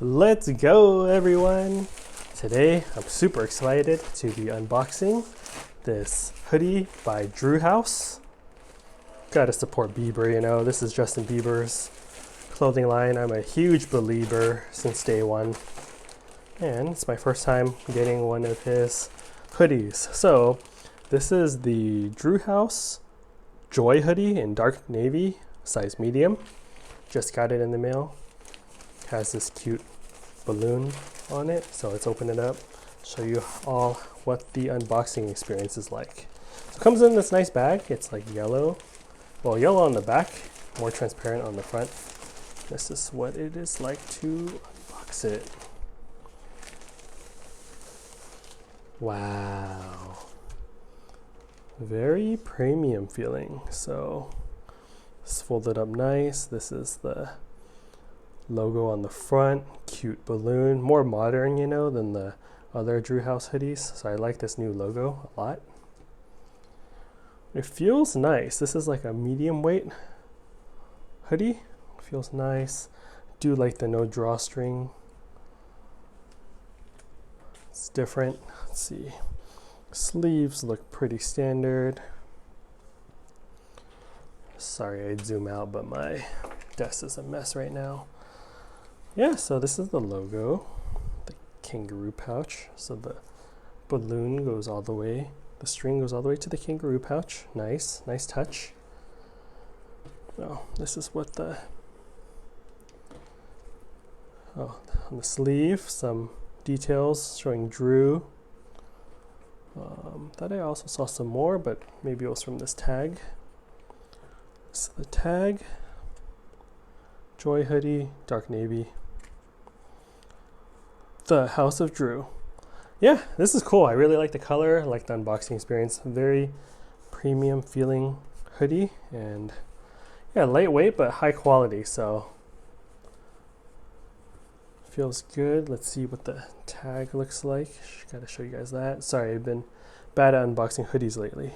Let's go, everyone! Today, I'm super excited to be unboxing this hoodie by Drew House. Gotta support Bieber, you know. This is Justin Bieber's clothing line. I'm a huge believer since day one. And it's my first time getting one of his hoodies. So, this is the Drew House Joy hoodie in dark navy, size medium. Just got it in the mail. Has this cute balloon on it, so let's open it up, show you all what the unboxing experience is like. So it comes in this nice bag. It's like yellow, well, yellow on the back, more transparent on the front. This is what it is like to unbox it. Wow, very premium feeling. So it's folded up nice. This is the logo on the front, cute balloon, more modern, you know, than the other Drew House hoodies. So I like this new logo a lot. It feels nice. This is like a medium weight hoodie. Feels nice. Do like the no drawstring. It's different. Let's see. Sleeves look pretty standard. Sorry, I'd zoom out, but my desk is a mess right now. Yeah, so this is the logo, the kangaroo pouch. So the balloon goes all the way, the string goes all the way to the kangaroo pouch. Nice, nice touch. Oh, this is what on the sleeve, some details showing Drew. Thought I also saw some more, but maybe it was from this tag. So the tag, Joy hoodie, dark navy. The House of Drew. Yeah, this is cool. I really like the color. I like the unboxing experience. Very premium feeling hoodie, and yeah, lightweight but high quality, so feels good. Let's see what the tag looks like. Gotta show you guys that. Sorry, I've been bad at unboxing hoodies lately.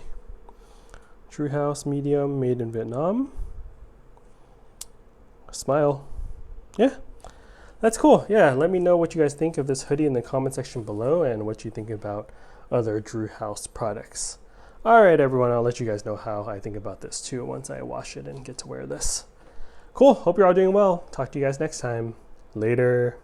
Drew House medium, made in Vietnam. Smile. Yeah, that's cool. Yeah, let me know what you guys think of this hoodie in the comment section below and what you think about other Drew House products. All right, everyone, I'll let you guys know how I think about this too once I wash it and get to wear this. Cool. Hope you're all doing well. Talk to you guys next time. Later.